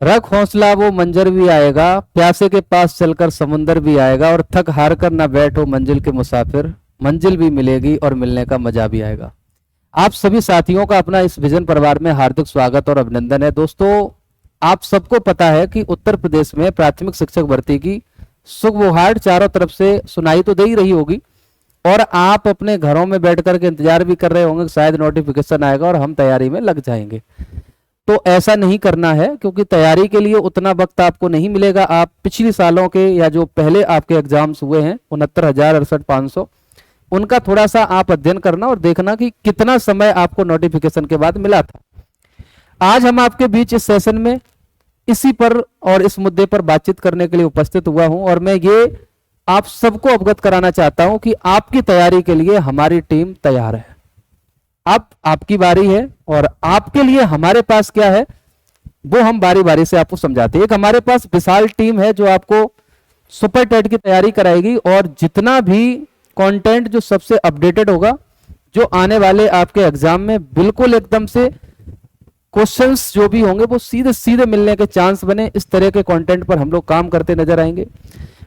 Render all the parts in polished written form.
रख हौसला वो मंजर भी आएगा, प्यासे के पास चलकर समुंदर भी आएगा, और थक हार कर ना बैठो मंजिल के मुसाफिर, मंजिल भी मिलेगी और मिलने का मजा भी आएगा। आप सभी साथियों का अपना इस विजन परिवार में हार्दिक स्वागत और अभिनंदन है। दोस्तों, आप सबको पता है कि उत्तर प्रदेश में प्राथमिक शिक्षक भर्ती की सुगबुहार चारों तरफ से सुनाई तो दे ही रही होगी, और आप अपने घरों में बैठ कर के इंतजार भी कर रहे होंगे कि शायद नोटिफिकेशन आएगा और हम तैयारी में लग जाएंगे। तो ऐसा नहीं करना है, क्योंकि तैयारी के लिए उतना वक्त आपको नहीं मिलेगा। आप पिछले सालों के या जो पहले आपके एग्जाम्स हुए हैं 69,068,500, उनका थोड़ा सा आप अध्ययन करना और देखना कि कितना समय आपको नोटिफिकेशन के बाद मिला था। आज हम आपके बीच इस सेशन में इसी पर और इस मुद्दे पर बातचीत करने के लिए उपस्थित हुआ हूं, और मैं ये आप सबको अवगत कराना चाहता हूं कि आपकी तैयारी के लिए हमारी टीम तैयार है। अब आपकी बारी है, और आपके लिए हमारे पास क्या है वो हम बारी बारी से आपको समझाते हैं। एक हमारे पास विशाल टीम है जो आपको सुपर टेट की तैयारी कराएगी, और जितना भी कंटेंट जो सबसे अपडेटेड होगा, जो आने वाले आपके एग्जाम में बिल्कुल एकदम से क्वेश्चंस जो भी होंगे वो सीधे सीधे मिलने के चांस बने, इस तरह के कंटेंट पर हम लोग काम करते नजर आएंगे।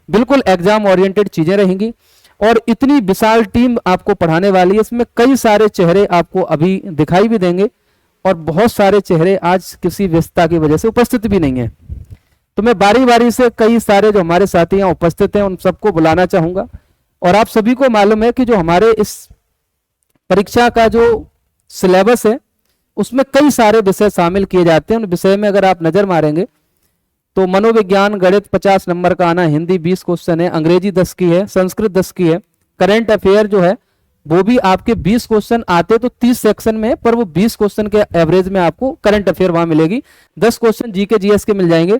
बिल्कुल एग्जाम ओरिएंटेड चीजें रहेंगी, और इतनी विशाल टीम आपको पढ़ाने वाली है। इसमें कई सारे चेहरे आपको अभी दिखाई भी देंगे, और बहुत सारे चेहरे आज किसी व्यस्तता की वजह से उपस्थित भी नहीं है। तो मैं बारी बारी से कई सारे जो हमारे साथी यहाँ उपस्थित हैं उन सबको बुलाना चाहूंगा। और आप सभी को मालूम है कि जो हमारे इस परीक्षा का जो सिलेबस है उसमें कई सारे विषय शामिल किए जाते हैं। उन विषय में अगर आप नजर मारेंगे तो मनोविज्ञान, गणित 50 नंबर का आना, हिंदी 20 क्वेश्चन है, अंग्रेजी 10 की है, संस्कृत 10 की है, करंट अफेयर जो है वो भी आपके 20 क्वेश्चन आते तो 30 सेक्शन में है, पर वो 20 क्वेश्चन के एवरेज में आपको करंट अफेयर वहां मिलेगी। 10 क्वेश्चन जीके जीएस के मिल जाएंगे,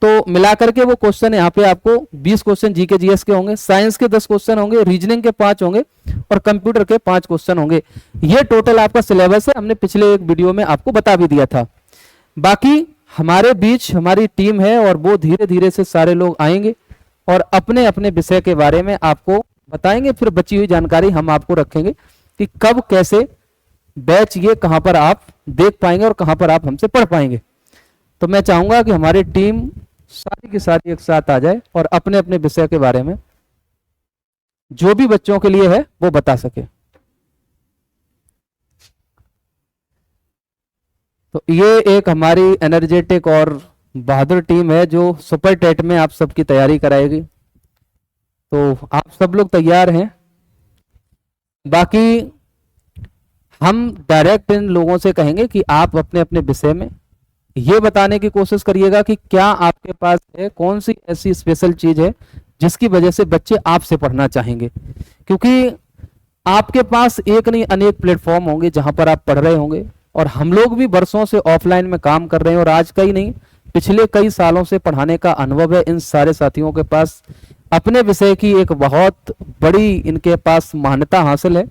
तो मिलाकर के वो क्वेश्चन यहाँ पे आपको 20 क्वेश्चन जीके जीएस के होंगे, साइंस के 10 क्वेश्चन होंगे, रीजनिंग के 5 होंगे, और कंप्यूटर के 5 क्वेश्चन होंगे। ये टोटल आपका सिलेबस है, हमने पिछले एक वीडियो में आपको बता भी दिया था। बाकी हमारे बीच हमारी टीम है, और वो धीरे धीरे से सारे लोग आएंगे और अपने अपने विषय के बारे में आपको बताएंगे। फिर बची हुई जानकारी हम आपको रखेंगे कि कब कैसे बैच ये कहां पर आप देख पाएंगे और कहां पर आप हमसे पढ़ पाएंगे। तो मैं चाहूंगा कि हमारी टीम सारी की सारी एक साथ आ जाए और अपने अपने विषय के बारे में जो भी बच्चों के लिए है वो बता सके। तो ये एक हमारी एनर्जेटिक और बहादुर टीम है जो सुपर टेट में आप सबकी तैयारी कराएगी। तो आप सब लोग तैयार हैं? बाकी हम डायरेक्ट इन लोगों से कहेंगे कि आप अपने अपने विषय में ये बताने की कोशिश करिएगा कि क्या आपके पास है, कौन सी ऐसी स्पेशल चीज है जिसकी वजह से बच्चे आपसे पढ़ना चाहेंगे। क्योंकि आपके पास एक नहीं अनेक प्लेटफॉर्म होंगे जहां पर आप पढ़ रहे होंगे, और हम लोग भी वर्षों से ऑफलाइन में काम कर रहे हैं, और आज का ही नहीं पिछले कई सालों से पढ़ाने का अनुभव है इन सारे साथियों के पास। अपने विषय की एक बहुत बड़ी इनके पास मान्यता हासिल है।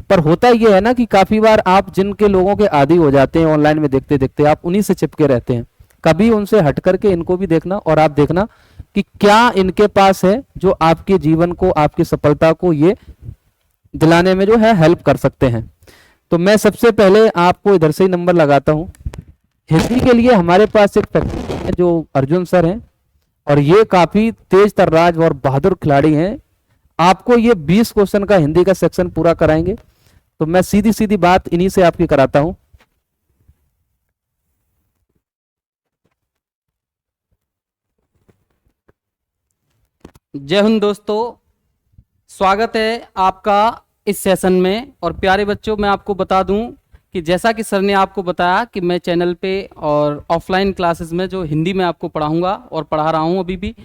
पर होता यह है ना कि काफी बार आप जिनके लोगों के आदी हो जाते हैं ऑनलाइन में देखते देखते, आप उन्हीं से चिपके रहते हैं। कभी उनसे हट करके इनको भी देखना, और आप देखना कि क्या इनके पास है जो आपके जीवन को, आपकी सफलता को ये दिलाने में जो है हेल्प कर सकते हैं। तो मैं सबसे पहले आपको इधर से ही नंबर लगाता हूं। हिंदी के लिए हमारे पास एक फैकल्टी है जो अर्जुन सर हैं, और ये काफी तेज तर्राज और बहादुर खिलाड़ी हैं। आपको ये 20 क्वेश्चन का हिंदी का सेक्शन पूरा कराएंगे। तो मैं सीधी सीधी बात इन्हीं से आपकी कराता हूं। जय हिंद दोस्तों, स्वागत है आपका इस सेशन में। और प्यारे बच्चों, मैं आपको बता दूं कि जैसा कि सर ने आपको बताया कि मैं चैनल पे और ऑफलाइन क्लासेस में जो हिंदी में आपको पढ़ाऊंगा और पढ़ा रहा हूं अभी भी।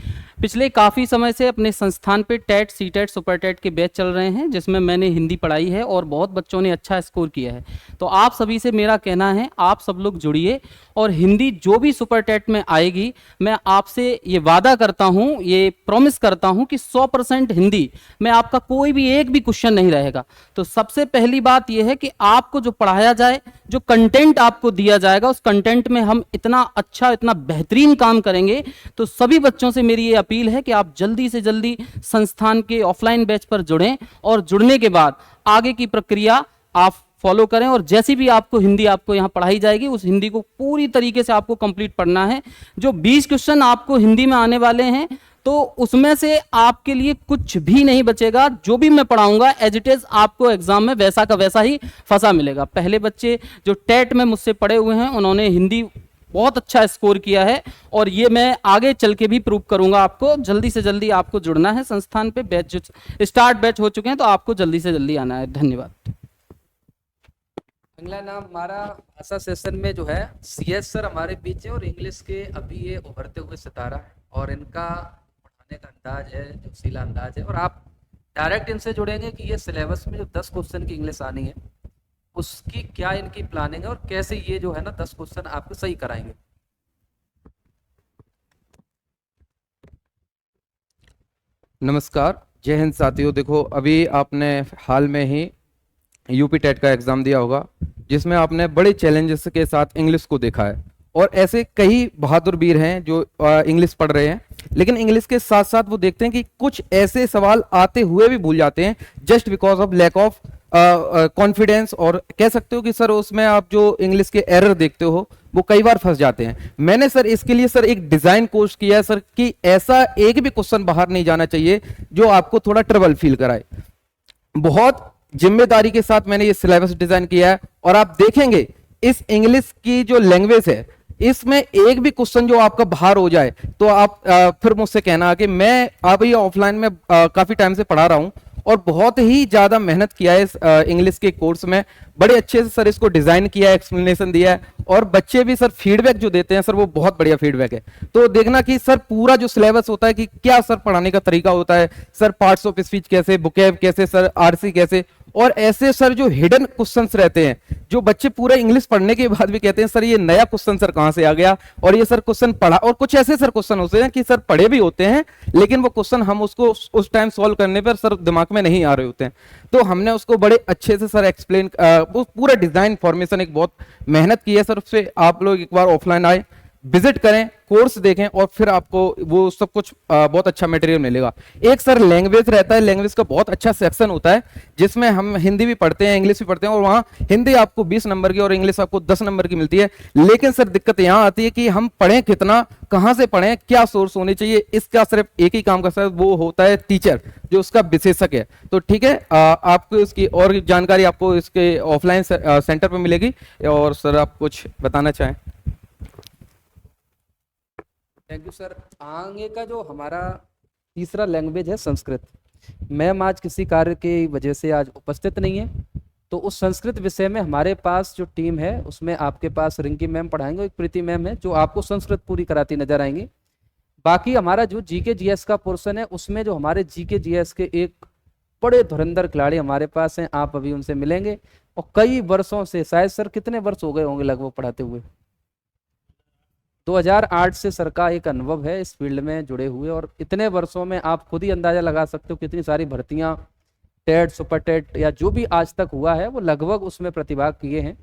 पिछले काफ़ी समय से अपने संस्थान पे TET, C TET, super TET के बैच चल रहे हैं जिसमें मैंने हिंदी पढ़ाई है और बहुत बच्चों ने अच्छा स्कोर किया है। तो आप सभी से मेरा कहना है, आप सब लोग जुड़िए, और हिंदी जो भी सुपर टेट में आएगी, मैं आपसे ये वादा करता हूँ, ये प्रॉमिस करता हूँ कि 100% हिंदी में आपका कोई भी एक भी क्वेश्चन नहीं रहेगा। तो सबसे पहली बात यह है कि आपको जो पढ़ाया जाए, जो कंटेंट आपको दिया जाएगा, उस कंटेंट में हम इतना अच्छा, इतना बेहतरीन काम करेंगे। तो सभी बच्चों से मेरी ये अपील है कि आप जल्दी से जल्दी संस्थान के ऑफलाइन बैच पर जुड़ें, और जुड़ने के बाद आगे की प्रक्रिया आप फॉलो करें, और जैसी भी आपको हिंदी आपको यहाँ पढ़ाई जाएगी उस हिंदी को पूरी तरीके से आपको कंप्लीट पढ़ना है। जो 20 क्वेश्चन आपको हिंदी में आने वाले हैं तो उसमें से आपके लिए कुछ भी नहीं बचेगा, जो भी मैं पढ़ाऊंगा एज इट इज आपको एग्जाम में वैसा का वैसा ही फंसा मिलेगा। पहले बच्चे जो टेट में मुझसे पढ़े हुए हैं उन्होंने हिंदी बहुत अच्छा स्कोर किया है, और ये मैं आगे चल के भी प्रूव करूंगा आपको। जल्दी से जल्दी आपको जुड़ना है संस्थान पे, बैच स्टार्ट बैच हो चुके हैं तो आपको जल्दी से जल्दी आना है। धन्यवाद। अगला नाम हमारा भाषा सेशन में जो है CS सर हमारे बीच है, और इंग्लिश के अभी ये उभरते हुए सितारा है, और इनका पढ़ाने का अंदाज है जो सीला अंदाज है, और आप डायरेक्ट इनसे जुड़ेंगे कि ये सिलेबस में जो 10 क्वेश्चन की इंग्लिश आनी है उसकी क्या इनकी प्लानिंग है, और कैसे ये जो है ना 10 क्वेश्चन आपको सही कराएंगे। नमस्कार, जय हिंद साथियों। देखो, अभी आपने हाल में ही यूपी टेट का एग्जाम दिया होगा, जिसमें आपने बड़े चैलेंजेस के साथ इंग्लिश को देखा है, और ऐसे कई बहादुर वीर हैं जो इंग्लिश पढ़ रहे हैं, लेकिन इंग्लिश के साथ साथ वो देखते हैं कि कुछ ऐसे सवाल आते हुए भी भूल जाते हैं just because of lack of confidence, और कह सकते हो कि सर उसमें आप जो इंग्लिश के एरर देखते हो वो कई बार फंस जाते हैं। मैंने सर इसके लिए सर एक डिजाइन कोर्स किया है सर, कि ऐसा एक भी क्वेश्चन बाहर नहीं जाना चाहिए जो आपको थोड़ा ट्रबल फील कराए। बहुत जिम्मेदारी के साथ मैंने ये सिलेबस डिजाइन किया है, और आप देखेंगे इस इंग्लिश की जो लैंग्वेज है इसमें एक भी क्वेश्चन जो आपका बाहर हो जाए तो आप फिर मुझसे कहना कि मैं अभी ऑफलाइन में काफी टाइम से पढ़ा रहा हूं, और बहुत ही ज्यादा मेहनत किया है इस इंग्लिश के कोर्स में। बड़े अच्छे से सर इसको डिजाइन किया है, एक्सप्लेनेशन दिया है, और बच्चे भी सर फीडबैक जो देते हैं सर वो बहुत बढ़िया फीडबैक है। तो देखना कि सर पूरा जो सिलेबस होता है कि क्या सर पढ़ाने का तरीका होता है, सर पार्ट्स ऑफ स्पीच कैसे, बुकेब कैसे, सर आरसी कैसे, और ऐसे सर जो हिडन क्वेश्चंस रहते हैं जो बच्चे पूरा इंग्लिश पढ़ने के बाद भी कहते हैं सर ये नया क्वेश्चन सर कहां से आ गया, और ये सर क्वेश्चन पढ़ा, और कुछ ऐसे सर क्वेश्चन होते हैं कि सर पढ़े भी होते हैं लेकिन वो क्वेश्चन हम उसको उस टाइम सॉल्व करने पर सर दिमाग में नहीं आ रहे होते हैं। तो हमने उसको बड़े अच्छे से सर एक्सप्लेन, वो पूरा डिजाइन फॉर्मेशन एक बहुत मेहनत की है सर। उससे आप लोग एक बार ऑफलाइन आए, विजिट करें, कोर्स देखें, और फिर आपको वो सब कुछ बहुत अच्छा मटेरियल मिलेगा। एक सर लैंग्वेज रहता है, लैंग्वेज का बहुत अच्छा सेक्शन होता है जिसमें हम हिंदी भी पढ़ते हैं, इंग्लिश भी पढ़ते हैं, और वहाँ हिंदी आपको 20 नंबर की और इंग्लिश आपको 10 नंबर की मिलती है। लेकिन सर दिक्कत यहाँ आती है कि हम पढ़ें कितना, कहाँ से पढ़ें, क्या सोर्स होने चाहिए, इसका सिर्फ एक ही काम कर सकता है, वो होता है टीचर जो उसका विशेषज्ञ है। तो ठीक है, आपको इसकी और जानकारी आपको इसके ऑफलाइन सेंटर पर मिलेगी। और सर आप कुछ बताना चाहें? Thank you sir. आगे का जो हमारा तीसरा लैंग्वेज है संस्कृत। मैम आज किसी कार्य की वजह से आज उपस्थित नहीं है, तो उस संस्कृत विषय में हमारे पास जो टीम है उसमें आपके पास रिंकी मैम पढ़ाएंगे, एक प्रीति मैम है जो आपको संस्कृत पूरी कराती नजर आएंगी। बाकी हमारा जो जीके जीएस का पोर्शन है उसमें जो हमारे जीके जीएस के एक बड़े धुरंधर खिलाड़ी हमारे पास हैं, आप अभी उनसे मिलेंगे, और कई वर्षों से, शायद सर कितने वर्ष हो गए होंगे लगभग पढ़ाते हुए? 2008 से सर का एक अनुभव है इस फील्ड में जुड़े हुए, और इतने वर्षों में आप खुद ही अंदाजा लगा सकते हो कितनी सारी भर्तियां, टेट, सुपर टेट या जो भी आज तक हुआ है वो लगभग उसमें प्रतिभाग किए हैं।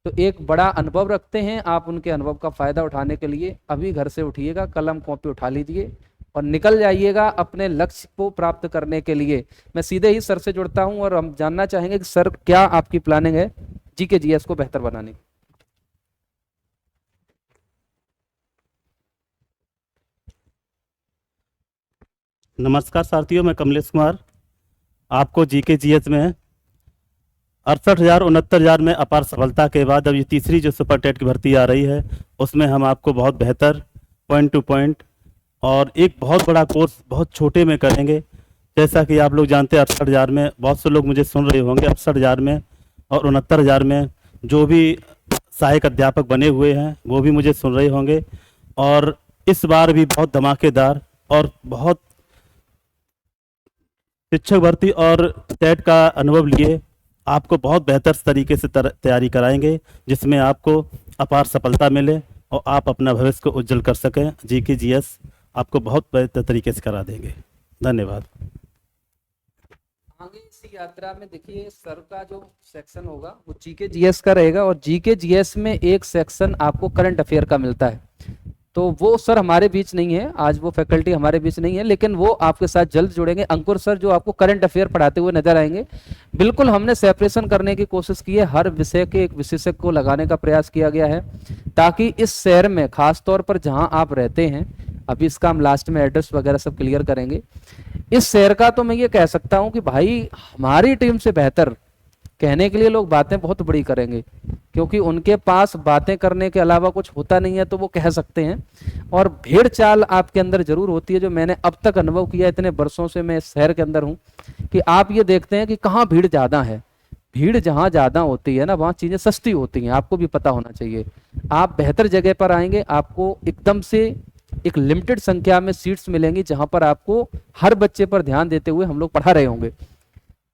तो एक बड़ा अनुभव रखते हैं आप। उनके अनुभव का फायदा उठाने के लिए अभी घर से उठिएगा, कलम कॉपी उठा लीजिए और निकल जाइएगा अपने लक्ष्य को प्राप्त करने के लिए। मैं सीधे ही सर से जुड़ता हूं और हम जानना चाहेंगे कि सर क्या आपकी प्लानिंग है जीके जीएस को बेहतर बनाने की। नमस्कार साथियों, मैं कमलेश कुमार आपको जीके जीएस में 68,000 69,000 में अपार सफलता के बाद अब ये तीसरी जो सुपर टेट की भर्ती आ रही है उसमें हम आपको बहुत बेहतर पॉइंट टू पॉइंट और एक बहुत बड़ा कोर्स बहुत छोटे में करेंगे। जैसा कि आप लोग जानते हैं 68,000 में बहुत से लोग मुझे सुन रहे होंगे, 68,000 में और 69,000 में जो भी सहायक अध्यापक बने हुए हैं वो भी मुझे सुन रहे होंगे। और इस बार भी बहुत धमाकेदार और बहुत शिक्षक भर्ती और टेट का अनुभव लिए आपको बहुत बेहतर तरीके से तैयारी कराएंगे जिसमें आपको अपार सफलता मिले और आप अपना भविष्य को उज्जवल कर सकें। जीके जीएस आपको बहुत बेहतर तरीके से करा देंगे। धन्यवाद। आगे इसी यात्रा में देखिए सर का जो सेक्शन होगा वो जीके जीएस का रहेगा, और जीके जीएस में एक सेक्शन आपको करंट अफेयर का मिलता है। तो वो सर हमारे बीच नहीं है, आज वो फैकल्टी हमारे बीच नहीं है, लेकिन वो आपके साथ जल्द जुड़ेंगे। अंकुर सर जो आपको करंट अफेयर पढ़ाते हुए नजर आएंगे। बिल्कुल हमने सेपरेशन करने की कोशिश की है, हर विषय के एक विशेषज्ञ को लगाने का प्रयास किया गया है, ताकि इस शहर में खास तौर पर जहां आप रहते हैं, अभी इसका हम लास्ट में एड्रेस वगैरह सब क्लियर करेंगे, इस शहर का तो मैं ये कह सकता हूं कि भाई हमारी टीम से बेहतर कहने के लिए लोग बातें बहुत बड़ी करेंगे, क्योंकि उनके पास बातें करने के अलावा कुछ होता नहीं है, तो वो कह सकते हैं। और भेड़ चाल आपके अंदर जरूर होती है, जो मैंने अब तक अनुभव किया, इतने वर्षों से मैं इस शहर के अंदर हूं, कि आप ये देखते हैं कि कहाँ भीड़ ज्यादा है। भीड़ जहां ज्यादा होती है ना, वहां चीजें सस्ती होती हैं, आपको भी पता होना चाहिए। आप बेहतर जगह पर आएंगे, आपको एकदम से एक लिमिटेड संख्या में सीट्स मिलेंगी, जहां पर आपको हर बच्चे पर ध्यान देते हुए हम लोग पढ़ा रहे होंगे।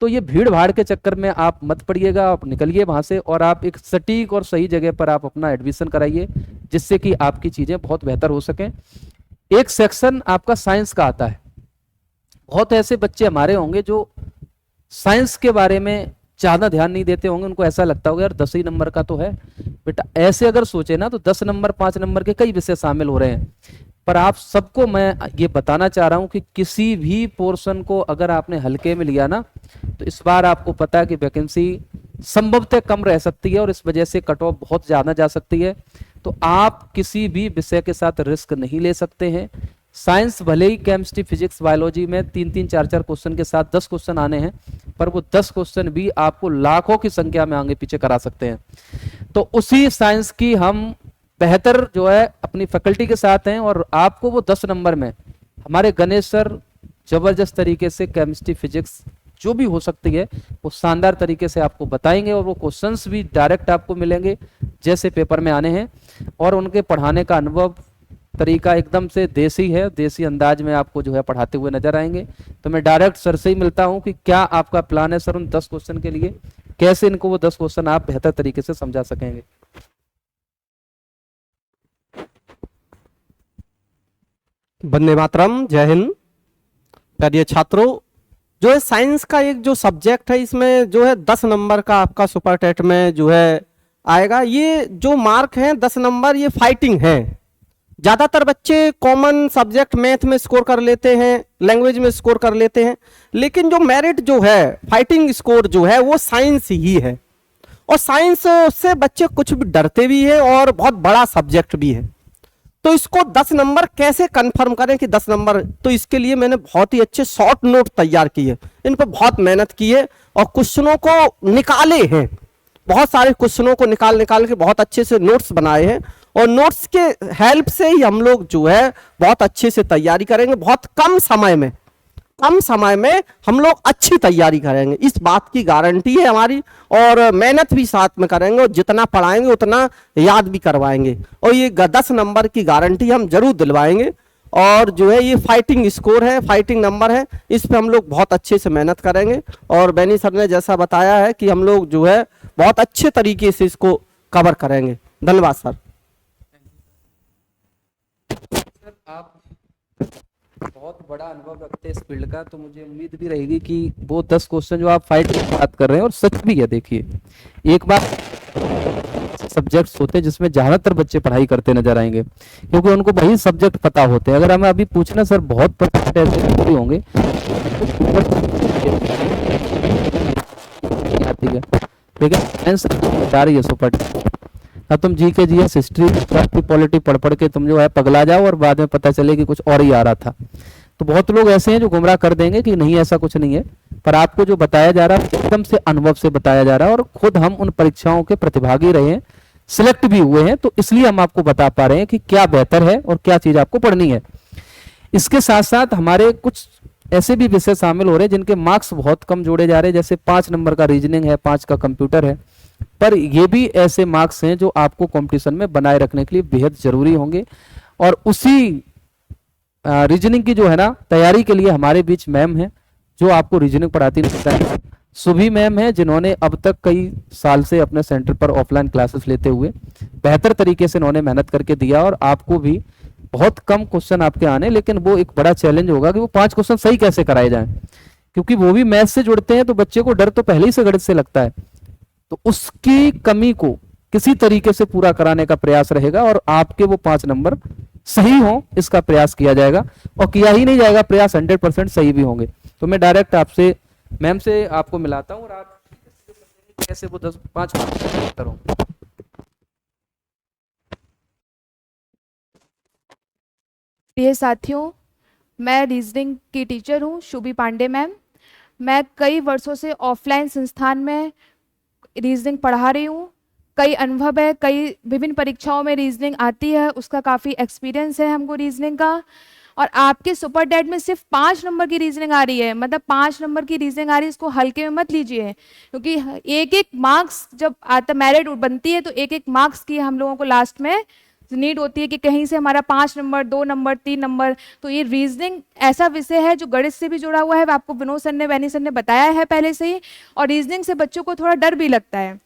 तो ये भीड़ भाड़ के चक्कर में आप मत पड़िएगा, आप निकलिए वहां से, और आप एक सटीक और सही जगह पर आप अपना एडमिशन कराइए, जिससे कि आपकी चीजें बहुत बेहतर हो सकें। एक सेक्शन आपका साइंस का आता है। बहुत ऐसे बच्चे हमारे होंगे जो साइंस के बारे में ज्यादा ध्यान नहीं देते होंगे, उनको ऐसा लगता होगा यार 10 ही नंबर का तो है। बेटा ऐसे अगर सोचे ना, तो 10 नंबर 5 नंबर के कई विषय शामिल हो रहे हैं। पर आप सबको मैं ये बताना चाह रहा हूं कि किसी भी पोर्शन को अगर आपने हल्के में लिया ना, तो इस बार आपको पता है कि वैकेंसी संभवतः कम रह सकती है, और इस वजह से कट ऑफ बहुत ज्यादा जा सकती है। तो आप किसी भी विषय के साथ रिस्क नहीं ले सकते हैं। साइंस भले ही केमिस्ट्री फिजिक्स बायोलॉजी में 3-3 4-4 क्वेश्चन के साथ 10 क्वेश्चन आने हैं, पर वो 10 क्वेश्चन भी आपको लाखों की संख्या में आगे पीछे करा सकते हैं। तो उसी साइंस की हम बेहतर जो है अपनी फैकल्टी के साथ हैं, और आपको वो 10 नंबर में हमारे गणेश सर जबरदस्त तरीके से केमिस्ट्री फिजिक्स जो भी हो सकती है वो शानदार तरीके से आपको बताएंगे, और वो क्वेश्चंस भी डायरेक्ट आपको मिलेंगे जैसे पेपर में आने हैं। और उनके पढ़ाने का अनुभव तरीका एकदम से देसी है, देसी अंदाज में आपको जो है पढ़ाते हुए नजर आएंगे। तो मैं डायरेक्ट सर से ही मिलता हूं कि क्या आपका प्लान है सर उन 10 क्वेश्चन के लिए, कैसे इनको वो 10 क्वेश्चन आप बेहतर तरीके से समझा सकेंगे। वंदे मातरम, जय हिंद। प्यारे छात्रों, जो है साइंस का एक जो सब्जेक्ट है, इसमें जो है 10 नंबर का आपका सुपर टेट में जो है आएगा। ये जो मार्क हैं 10 नंबर, ये फाइटिंग है। ज्यादातर बच्चे कॉमन सब्जेक्ट मैथ में स्कोर कर लेते हैं, लैंग्वेज में स्कोर कर लेते हैं, लेकिन जो मेरिट जो है, फाइटिंग स्कोर जो है, वो साइंस ही है। और साइंस से बच्चे कुछ भी डरते भी है, और बहुत बड़ा सब्जेक्ट भी है। तो इसको 10 नंबर कैसे कंफर्म करें कि 10 नंबर, तो इसके लिए मैंने बहुत ही अच्छे शॉर्ट नोट तैयार किए, इन पर बहुत मेहनत की है, और क्वेश्चनों को निकाले हैं, बहुत सारे क्वेश्चनों को निकाल के बहुत अच्छे से नोट्स बनाए हैं। और नोट्स के हेल्प से ही हम लोग जो है बहुत अच्छे से तैयारी करेंगे। बहुत कम समय में हम लोग अच्छी तैयारी करेंगे, इस बात की गारंटी है हमारी। और मेहनत भी साथ में करेंगे, और जितना पढ़ाएंगे उतना याद भी करवाएंगे, और ये 10 नंबर की गारंटी हम जरूर दिलवाएंगे। और जो है ये फाइटिंग स्कोर है, फाइटिंग नंबर है, इस पे हम लोग बहुत अच्छे से मेहनत करेंगे। और बैनी सर ने जैसा बताया है कि हम लोग जो है बहुत अच्छे तरीके से इसको कवर करेंगे। धन्यवाद सर। आप बहुत बड़ा अनुभव रखते हैं इस फील्ड का, तो मुझे उम्मीद भी रहेगी कि वो 10 क्वेश्चन जो आप फाइट की बात कर रहे हैं, और सच भी है। देखिए, एक बार सब्जेक्ट्स होते हैं जिसमें ज्यादातर बच्चे पढ़ाई करते नजर आएंगे, क्योंकि उनको वही सब्जेक्ट पता होते हैं। अगर हमें अभी पूछना सर, बहुत परसेंट ऐसे होंगे लेकिन साइंस बता रही है सुपर। अब तुम जी के जीएस हिस्ट्री पॉलिटी पढ़ के तुम जो है पगला जाओ, और बाद में पता चले कि कुछ और ही आ रहा था। तो बहुत लोग ऐसे हैं जो गुमराह कर देंगे कि नहीं ऐसा कुछ नहीं है, पर आपको जो बताया जा रहा है एकदम से अनुभव से बताया जा रहा है। और खुद हम उन परीक्षाओं के प्रतिभागी रहे हैं, सिलेक्ट भी हुए हैं, तो इसलिए हम आपको बता पा रहे हैं कि क्या बेहतर है और क्या चीज आपको पढ़नी है। इसके साथ साथ हमारे कुछ ऐसे भी विषय शामिल हो रहे हैं जिनके मार्क्स बहुत कम जोड़े जा रहे हैं, जैसे 5 नंबर का रीजनिंग है, 5 का कंप्यूटर है। पर ये भी ऐसे मार्क्स हैं जो आपको कंपटीशन में बनाए रखने के लिए बेहद जरूरी होंगे। और उसी रीजनिंग की जो है ना तैयारी के लिए हमारे बीच मैम है जो आपको रीजनिंग पढ़ाती है। सुभी मैम है जिन्होंने अब तक कई साल से अपने सेंटर पर ऑफलाइन क्लासेस लेते हुए बेहतर तरीके से इन्होंने मेहनत करके दिया, और आपको भी बहुत कम क्वेश्चन आपके आने, लेकिन वो एक बड़ा चैलेंज होगा कि वो 5 क्वेश्चन सही कैसे कराए जाएं, क्योंकि वो भी मैथ से जुड़ते हैं, तो बच्चे को डर तो पहले ही से गणित से लगता है। तो उसकी कमी को किसी तरीके से पूरा कराने का प्रयास रहेगा, और आपके वो 5 नंबर सही हो इसका प्रयास किया जाएगा, और किया ही नहीं जाएगा प्रयास 100% सही भी होंगे। तो मैं डायरेक्ट आपसे मैम से आपको मिलाता हूँ और आप कैसे वो 10-5 मिनट करो। प्रिय साथियों, मैं रीजनिंग की टीचर हूँ, शुभी पांडे मैम। मैं कई वर्षों से ऑफलाइन संस्थान में रीजनिंग पढ़ा रही हूँ। कई अनुभव है, कई विभिन्न परीक्षाओं में रीजनिंग आती है, उसका काफ़ी एक्सपीरियंस है हमको रीजनिंग का। और आपके सुपर डेट में सिर्फ 5 नंबर की रीजनिंग आ रही है, मतलब 5 नंबर की रीजनिंग आ रही है, इसको हल्के में मत लीजिए, क्योंकि एक एक मार्क्स जब आता मेरिट बनती है तो एक एक मार्क्स की हम लोगों को लास्ट में नीड होती है कि कहीं से हमारा 5 नंबर, 2 नंबर, 3 नंबर। तो ये रीजनिंग ऐसा विषय है जो गणित से भी जुड़ा हुआ है, आपको विनोद सर ने, वैनी सर ने बताया है पहले से ही। और रीजनिंग से बच्चों को थोड़ा डर भी लगता है,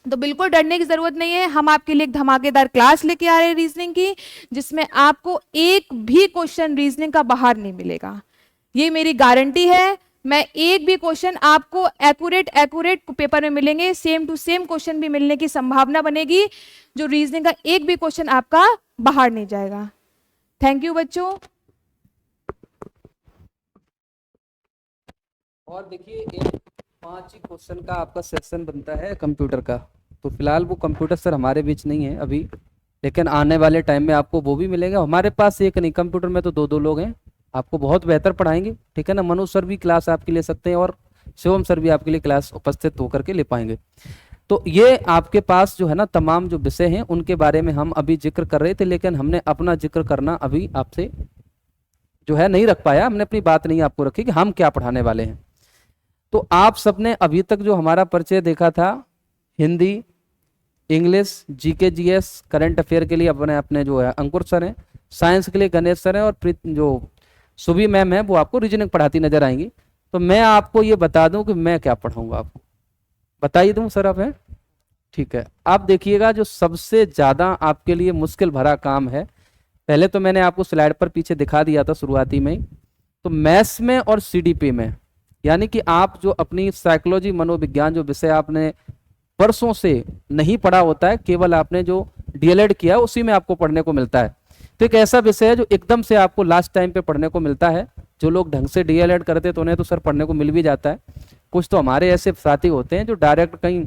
तो बिल्कुल डरने की जरूरत नहीं है। हम आपके लिए एक धमाकेदार क्लास लेके आ रहे हैं रीजनिंग की, जिसमें आपको एक भी क्वेश्चन रीजनिंग का बाहर नहीं मिलेगा, ये मेरी गारंटी है। मैं एक भी क्वेश्चन आपको एक्यूरेट पेपर में मिलेंगे, सेम टू सेम क्वेश्चन भी मिलने की संभावना बनेगी, जो रीजनिंग का एक भी क्वेश्चन आपका बाहर नहीं जाएगा। थैंक यू बच्चों। और देखिए, एक 5 ही क्वेश्चन का आपका सेक्शन बनता है कंप्यूटर का। तो फिलहाल वो कंप्यूटर सर हमारे बीच नहीं है अभी, लेकिन आने वाले टाइम में आपको वो भी मिलेगा। हमारे पास एक नहीं, कंप्यूटर में तो 2 लोग हैं, आपको बहुत बेहतर पढ़ाएंगे, ठीक है ना। मनोज सर भी क्लास आपके ले सकते हैं और शिवम सर भी आपके लिए क्लास उपस्थित होकर के ले पाएंगे। तो ये आपके पास जो है ना तमाम जो विषय हैं उनके बारे में हम अभी जिक्र कर रहे थे, लेकिन हमने अपना जिक्र करना अभी आपसे जो है नहीं रख पाया, हमने अपनी बात नहीं आपको रखी कि हम क्या पढ़ाने वाले हैं। तो आप सबने अभी तक जो हमारा परिचय देखा था, Hindi, English, GK GS, current affair के लिए अपने अपने जो है अंकुर सर हैं, साइंस के लिए गणेश सर हैं, और जो सुबी मैम है वो आपको रीजनिंग पढ़ाती नजर आएंगी। तो मैं आपको ये बता दूं कि मैं क्या पढ़ाऊंगा आपको, बता ही दूं सर आप हैं, ठीक है। आप देखिएगा जो सबसे ज्यादा आपके लिए मुश्किल भरा काम है, पहले तो मैंने आपको स्लाइड पर पीछे दिखा दिया था शुरुआती में, तो मैथ्स में और सीडीपी में, यानी कि आप जो अपनी साइकोलॉजी मनोविज्ञान जो विषय आपने वर्षों से नहीं पढ़ा होता है, केवल आपने जो डीएलएड किया है उसी में आपको पढ़ने को मिलता है। तो एक ऐसा विषय है जो एकदम से आपको लास्ट टाइम पे पढ़ने को मिलता है। जो लोग ढंग से डीएलएड करते तो उन्हें तो सर पढ़ने को मिल भी जाता है, कुछ तो हमारे ऐसे साथी होते हैं जो डायरेक्ट कहीं,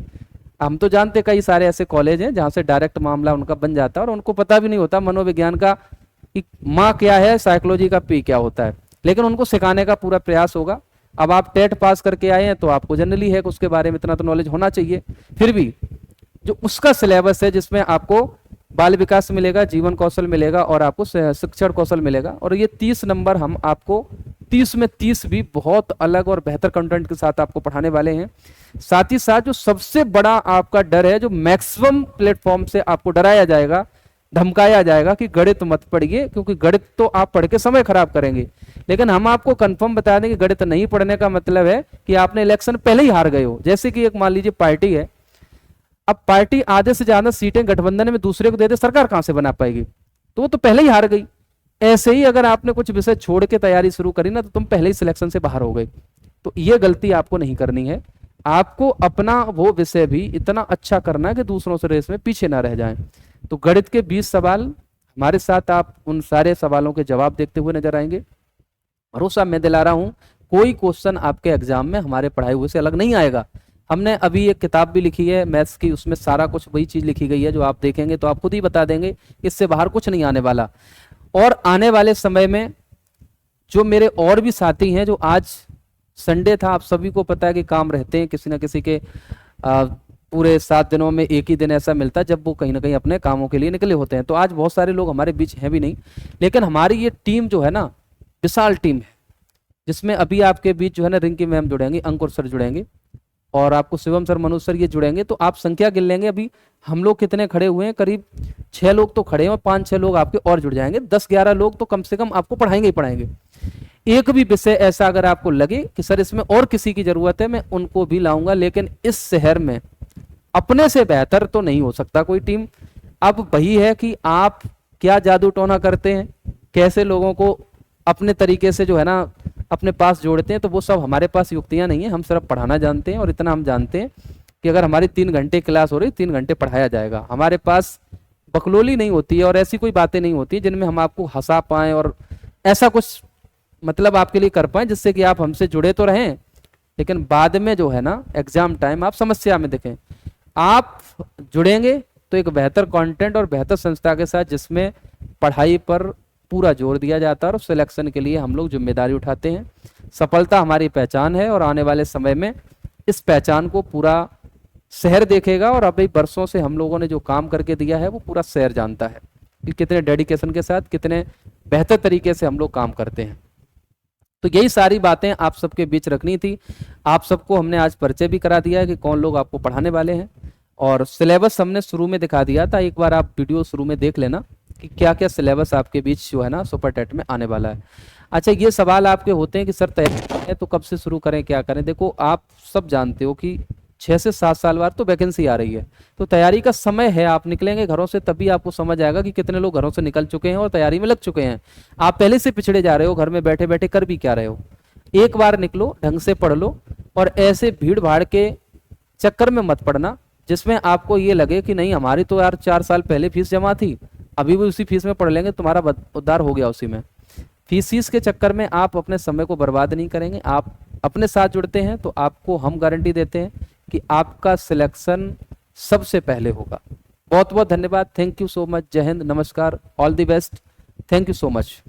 हम तो जानते कई सारे ऐसे कॉलेज हैं जहाँ से डायरेक्ट मामला उनका बन जाता है और उनको पता भी नहीं होता मनोविज्ञान का कि माँ क्या है, साइकोलॉजी का पी क्या होता है, लेकिन उनको सिखाने का पूरा प्रयास होगा। अब आप टेट पास करके आए हैं तो आपको जनरली है कि उसके बारे में इतना तो नॉलेज होना चाहिए, फिर भी जो उसका सिलेबस है जिसमें आपको बाल विकास मिलेगा, जीवन कौशल मिलेगा और आपको शिक्षण कौशल मिलेगा, और ये 30 नंबर हम आपको 30 में 30 भी बहुत अलग और बेहतर कंटेंट के साथ आपको पढ़ाने वाले हैं। साथ ही साथ जो सबसे बड़ा आपका डर है, जो मैक्सिमम प्लेटफॉर्म से आपको डराया जाएगा, धमकाया जाएगा कि गणित मत पढ़िए, क्योंकि गणित तो आप पढ़ के समय खराब करेंगे, लेकिन हम आपको कंफर्म बता दें कि गणित नहीं पढ़ने का मतलब है कि आपने इलेक्शन पहले ही हार गए हो। जैसे कि एक मान लीजिए पार्टी है, अब पार्टी आधे से ज्यादा सीटें गठबंधन में दूसरे को दे दे, सरकार कहां से बना पाएगी, तो वो तो पहले ही हार गई। ऐसे ही अगर आपने कुछ विषय छोड़ के तैयारी शुरू करी ना, तो तुम पहले ही सिलेक्शन से बाहर हो गए। तो ये गलती आपको नहीं करनी है, आपको अपना वो विषय भी इतना अच्छा करना है कि दूसरों से रेस में पीछे ना रह जाएं। तो गणित के 20 सवाल हमारे साथ, आप उन सारे सवालों के जवाब देखते हुए नजर आएंगे। भरोसा मैं दिला रहा हूं, कोई क्वेश्चन आपके एग्जाम में हमारे पढ़ाए हुए से अलग नहीं आएगा। हमने अभी एक किताब भी लिखी है मैथ्स की, उसमें सारा कुछ वही चीज लिखी गई है, जो आप देखेंगे तो आप खुद ही बता देंगे इससे बाहर कुछ नहीं आने वाला। और आने वाले समय में जो मेरे और भी साथी हैं, जो आज संडे था, आप सभी को पता है कि काम रहते हैं किसी ना किसी के, पूरे 7 दिनों में एक ही दिन ऐसा मिलता है जब वो कहीं ना कहीं अपने कामों के लिए निकले होते हैं। तो आज बहुत सारे लोग हमारे बीच हैं भी नहीं, लेकिन हमारी ये टीम जो है ना, विशाल टीम है, जिसमें अभी आपके बीच जो है ना रिंकी मैम जुड़ेंगे, अंकुर सर जुड़ेंगे और आपको शिवम सर, मनोज सर ये जुड़ेंगे। तो आप संख्या गिन लेंगे अभी हम लोग कितने खड़े हुए हैं, करीब 6 लोग तो खड़े हैं और 5-6 लोग आपके और जुड़ जाएंगे, 10-11 लोग तो कम से कम आपको पढ़ाएंगे ही पढ़ाएंगे। एक भी विषय ऐसा अगर आपको लगे कि सर इसमें और किसी की जरूरत है, मैं उनको भी लाऊंगा, लेकिन इस शहर में अपने से बेहतर तो नहीं हो सकता कोई टीम। अब वही है कि आप क्या जादू टोना करते हैं, कैसे लोगों को अपने तरीके से जो है ना अपने पास जोड़ते हैं, तो वो सब हमारे पास युक्तियां नहीं है। हम सिर्फ पढ़ाना जानते हैं और इतना हम जानते हैं कि अगर हमारी 3 घंटे क्लास हो रही, 3 घंटे पढ़ाया जाएगा। हमारे पास बकलोली नहीं होती है और ऐसी कोई बातें नहीं होती जिनमें हम आपको हंसा पाएं और ऐसा कुछ मतलब आपके लिए कर पाएं जिससे कि आप हमसे जुड़े तो रहें, लेकिन बाद में जो है ना एग्जाम टाइम आप समस्या में दिखें। आप जुड़ेंगे तो एक बेहतर कंटेंट और बेहतर संस्था के साथ जिसमें पढ़ाई पर पूरा जोर दिया जाता है और सिलेक्शन के लिए हम लोग जिम्मेदारी उठाते हैं। सफलता हमारी पहचान है और आने वाले समय में इस पहचान को पूरा शहर देखेगा और अभी वर्षों से हम लोगों ने जो काम करके दिया है वो पूरा शहर जानता है कि कितने डेडिकेशन के साथ कितने बेहतर तरीके से हम लोग काम करते हैं। तो यही सारी बातें आप सबके बीच रखनी थी। आप सबको हमने आज परिचय भी करा दिया है कि कौन लोग आपको पढ़ाने वाले हैं और सिलेबस हमने शुरू में दिखा दिया था। एक बार आप वीडियो शुरू में देख लेना कि क्या क्या सिलेबस आपके बीच जो है ना सुपर टेट में आने वाला है। अच्छा, ये सवाल आपके होते हैं कि सर तैयारी है तो कब से शुरू करें, क्या करें। देखो, आप सब जानते हो कि 6 से 7 साल बाद तो वैकेंसी आ रही है, तो तैयारी का समय है। आप निकलेंगे घरों से तभी आपको समझ आएगा कि कितने लोग घरों से निकल चुके हैं और तैयारी में लग चुके हैं। आप पहले से पिछड़े जा रहे हो, घर में बैठे बैठे कर भी क्या रहे हो। एक बार निकलो, ढंग से पढ़ लो और ऐसे भीड़ भाड़ के चक्कर में मत पड़ना जिसमें आपको ये लगे कि नहीं हमारी तो यार 4 साल पहले फीस जमा थी, अभी भी उसी फीस में पढ़ लेंगे, तुम्हारा उद्धार हो गया उसी में। फीस के चक्कर में आप अपने समय को बर्बाद नहीं करेंगे। आप अपने साथ जुड़ते हैं तो आपको हम गारंटी देते हैं कि आपका सिलेक्शन सबसे पहले होगा। बहुत बहुत धन्यवाद। Thank you so much. जय हिंद, नमस्कार, all the best. Thank you so much.